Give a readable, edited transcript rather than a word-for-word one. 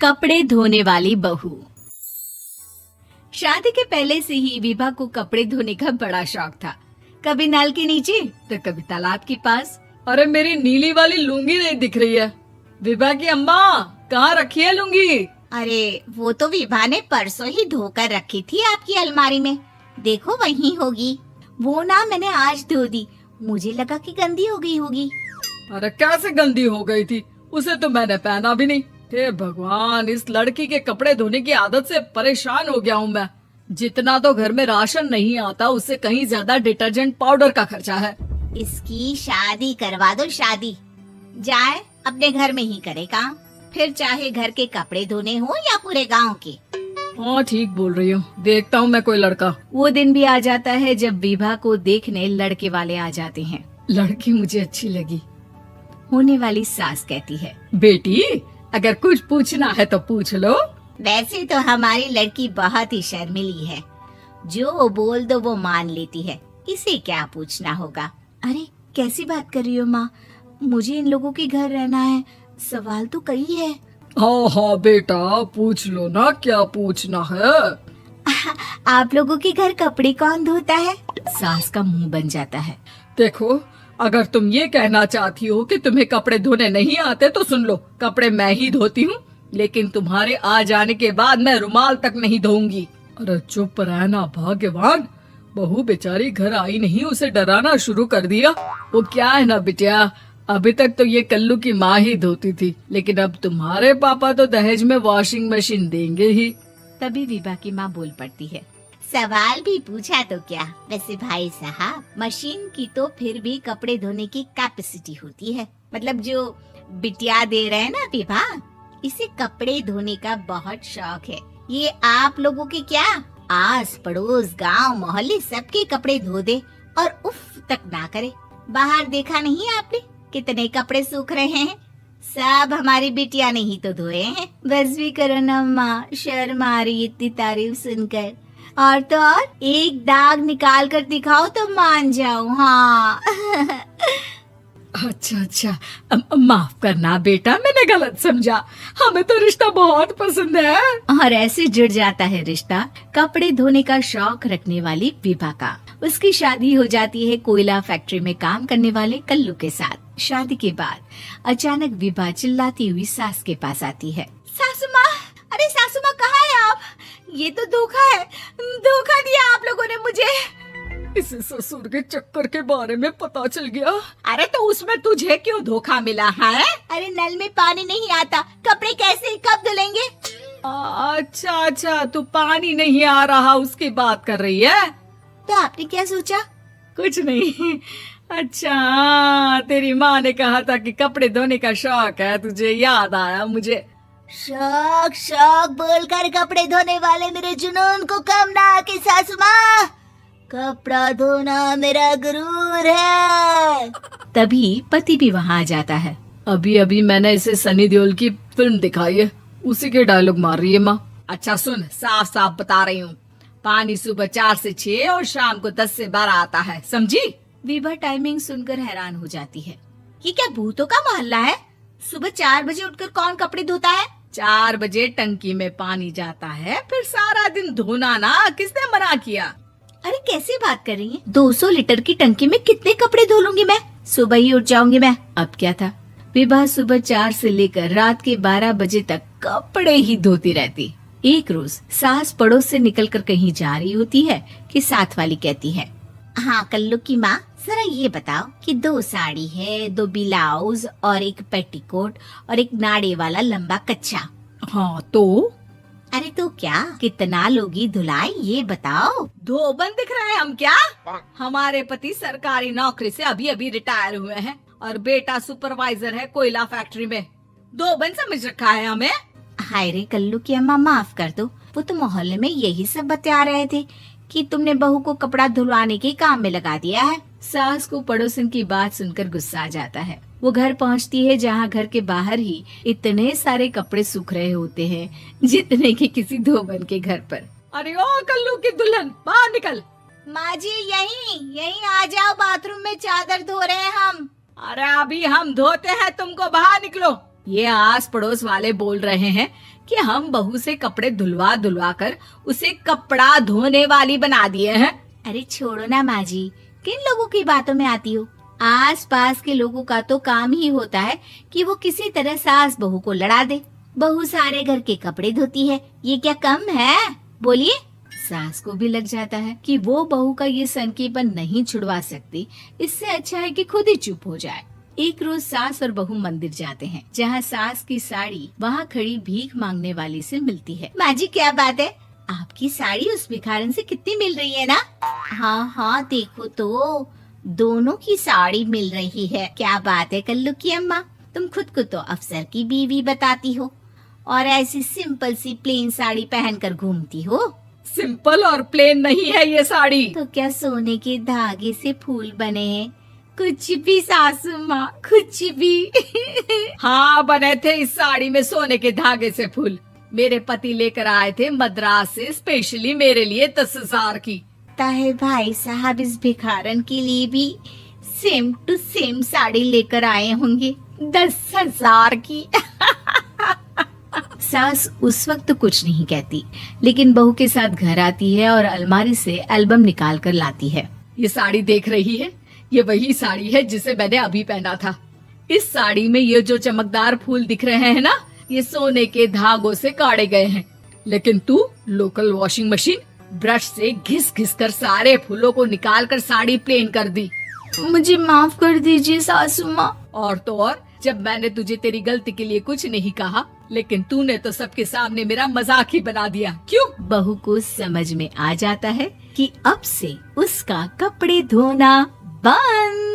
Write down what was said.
कपड़े धोने वाली बहू। शादी के पहले से ही विभा को कपड़े धोने का बड़ा शौक था। कभी नल के नीचे तो कभी तालाब के पास। अरे मेरी नीली वाली लुंगी नहीं दिख रही है। विभा की अम्मा, कहाँ रखी है लुंगी? अरे वो तो विभा ने परसों ही धोकर रखी थी आपकी अलमारी में, देखो वहीं होगी। वो ना मैंने आज धो दी, मुझे लगा कि गंदी हो गई होगी। अरे कैसे गंदी हो गई थी? उसे तो मैंने पहना भी नहीं। हे भगवान, इस लड़की के कपड़े धोने की आदत से परेशान हो गया हूँ मैं। जितना तो घर में राशन नहीं आता, उससे कहीं ज्यादा डिटर्जेंट पाउडर का खर्चा है। इसकी शादी करवा दो, शादी जाए अपने घर में ही करे काम, फिर चाहे घर के कपड़े धोने हो या पूरे गांव के। हाँ ठीक बोल रही हूँ, देखता हूँ मैं कोई लड़का। वो दिन भी आ जाता है जब विभा को देखने लड़के वाले आ जाते हैं। लड़की मुझे अच्छी लगी। होने वाली सास कहती है, बेटी अगर कुछ पूछना है तो पूछ लो। वैसे तो हमारी लड़की बहुत ही शर्मीली है, जो बोल दो वो मान लेती है, इसे क्या पूछना होगा। अरे कैसी बात कर रही हो माँ, मुझे इन लोगों के घर रहना है, सवाल तो कई है। हाँ हाँ बेटा, पूछ लो ना, क्या पूछना है। आप लोगों के घर कपड़े कौन धोता है? सास का मुंह बन जाता है। देखो, अगर तुम ये कहना चाहती हो कि तुम्हें कपड़े धोने नहीं आते तो सुन लो, कपड़े मैं ही धोती हूँ, लेकिन तुम्हारे आ जाने के बाद मैं रुमाल तक नहीं धोऊंगी। अरे चुप रहना भाग्यवान, बहू बेचारी घर आई नहीं, उसे डराना शुरू कर दिया। वो क्या है ना बिटिया, अभी तक तो ये कल्लू की माँ ही धोती थी, लेकिन अब तुम्हारे पापा तो दहेज में वॉशिंग मशीन देंगे ही। तभी विभा की माँ बोल पड़ती है, सवाल भी पूछा तो क्या। वैसे भाई साहब, मशीन की तो फिर भी कपड़े धोने की कैपेसिटी होती है, मतलब जो बिटिया दे रहे हैं ना विभा, इसे कपड़े धोने का बहुत शौक है। ये आप लोगों के क्या, आस पड़ोस गांव मोहल्ले सबके कपड़े धो दे और उफ तक ना करे। बाहर देखा नहीं आपने कितने कपड़े सूख रहे हैं? सब हमारी बिटिया ने ही तो धोए हैं। बस भी करो ना माँ, शर्म आ रही इतनी तारीफ सुनकर। और तो और एक दाग निकाल कर दिखाओ तो मान जाऊं। हाँ अच्छा अच्छा, माफ करना बेटा, मैंने गलत समझा। हमें तो रिश्ता बहुत पसंद है। और ऐसे जुड़ जाता है रिश्ता कपड़े धोने का शौक रखने वाली विभा का। उसकी शादी हो जाती है कोयला फैक्ट्री में काम करने वाले कल्लू के साथ। शादी के बाद अचानक विभा चिल्लाती हुई सास के पास आती है। सासू माँ, अरे सासू माँ कहाँ है आप? ये तो धोखा है, धोखा दिया आप लोगों ने मुझे। इसे ससुर के चक्कर के बारे में पता चल गया। अरे तो उसमें तुझे क्यों धोखा मिला है? अरे नल में पानी नहीं आता, कपड़े कैसे कब धुलेंगे? अच्छा अच्छा, तू पानी नहीं आ रहा उसकी बात कर रही है। तो आपने क्या सोचा? कुछ नहीं। अच्छा, तेरी माँ ने कहा था कि कपड़े धोने का शौक है तुझे, याद आया मुझे। शौक शौक बोलकर कपड़े धोने वाले मेरे जुनून को कम ना आके सासू माँ, कपड़ा धोना मेरा गुरूर है। तभी पति भी वहाँ आ जाता है। अभी अभी मैंने इसे सनी देओल की फिल्म दिखाई है, उसी के डायलॉग मार रही है माँ। अच्छा सुन, साफ साफ बता रही हूँ, पानी सुबह 4 से 6 और शाम को 10 से 12 आता है, समझी? विभा टाइमिंग सुनकर हैरान हो जाती है। ये क्या भूतों का मोहल्ला है? सुबह 4 बजे उठकर कौन कपड़े धोता है? 4 बजे टंकी में पानी जाता है, फिर सारा दिन धोना ना, किसने मना किया? अरे कैसी बात कर रही है? 200 लीटर की टंकी में कितने कपड़े धो लूंगी मैं, सुबह ही उठ जाऊंगी मैं। अब क्या था, विभा सुबह 4 से लेकर रात के 12 बजे तक कपड़े ही धोती रहती। एक रोज सास पड़ोस से निकलकर कहीं जा रही होती है कि साथ वाली कहती है, हाँ कल्लू की माँ, जरा ये बताओ कि 2 साड़ी है, 2 ब्लाउज और एक पेटीकोट और एक नाड़े वाला लंबा कच्चा। हाँ तो? अरे तो क्या, कितना लोगी धुलाई ये बताओ। धोबन दिख रहे हैं हम क्या? हमारे पति सरकारी नौकरी से अभी अभी रिटायर हुए हैं और बेटा सुपरवाइजर है कोयला फैक्ट्री में। धोबन समझ रखा है हमें? हाय रे कल्लू की अम्मा, माफ कर दो, वो तो मोहल्ले में यही सब बता रहे थे कि तुमने बहू को कपड़ा धुलवाने के काम में लगा दिया है। सास को पड़ोसन की बात सुनकर गुस्सा आ जाता है। वो घर पहुंचती है जहां घर के बाहर ही इतने सारे कपड़े सूख रहे होते हैं जितने कि किसी धोबन के घर पर। अरे ओ कल्लू की दुल्हन, बाहर निकल। माँ जी यहीं आ जाओ, बाथरूम में चादर धो रहे हैं हम। अरे अभी हम धोते हैं, तुमको बाहर निकलो। ये आस पड़ोस वाले बोल रहे हैं कि हम बहू से कपड़े धुलवा धुलवा कर उसे कपड़ा धोने वाली बना दिए हैं। अरे छोड़ो ना माँ जी, किन लोगों की बातों में आती हो। आस पास के लोगों का तो काम ही होता है कि वो किसी तरह सास बहू को लड़ा दे। बहू सारे घर के कपड़े धोती है, ये क्या कम है? बोलिए। सास को भी लग जाता है कि वो बहू का ये सनकीपन नहीं छुड़वा सकती, इससे अच्छा है कि खुद ही चुप हो जाए। एक रोज सास और बहू मंदिर जाते हैं, जहाँ सास की साड़ी वहाँ खड़ी भीख मांगने वाली से मिलती है। माँ जी क्या बात है, आपकी साड़ी उस भिखारन से कितनी मिल रही है ना? हाँ हाँ देखो तो, दोनों की साड़ी मिल रही है। क्या बात है कल्लू की अम्मा, तुम खुद को तो अफसर की बीवी बताती हो और ऐसी सिंपल सी प्लेन साड़ी पहनकर घूमती हो। सिंपल और प्लेन नहीं है ये साड़ी। तो क्या सोने के धागे से फूल बने हैं? कुछ भी सासू माँ, कुछ भी। हाँ बने थे इस साड़ी में सोने के धागे से फूल। मेरे पति लेकर आए थे मद्रास से स्पेशली मेरे लिए 10,000 की। ताहे भाई साहब इस भिखारन के लिए भी सेम टू सेम साड़ी लेकर आए होंगे 10,000 की। सास उस वक्त कुछ नहीं कहती, लेकिन बहू के साथ घर आती है और अलमारी से एल्बम निकाल कर लाती है। ये साड़ी देख रही है, ये वही साड़ी है जिसे मैंने अभी पहना था। इस साड़ी में ये जो चमकदार फूल दिख रहे हैं ना, ये सोने के धागों से काढ़े गए हैं। लेकिन तू लोकल वॉशिंग मशीन ब्रश से घिस घिस कर सारे फूलों को निकाल कर साड़ी प्लेन कर दी। मुझे माफ कर दीजिए सासू माँ। और तो और, जब मैंने तुझे तेरी गलती के लिए कुछ नहीं कहा, लेकिन तूने तो सबके सामने मेरा मजाक ही बना दिया। क्यों? बहू को समझ में आ जाता है कि अब से उसका कपड़े धोना बंद।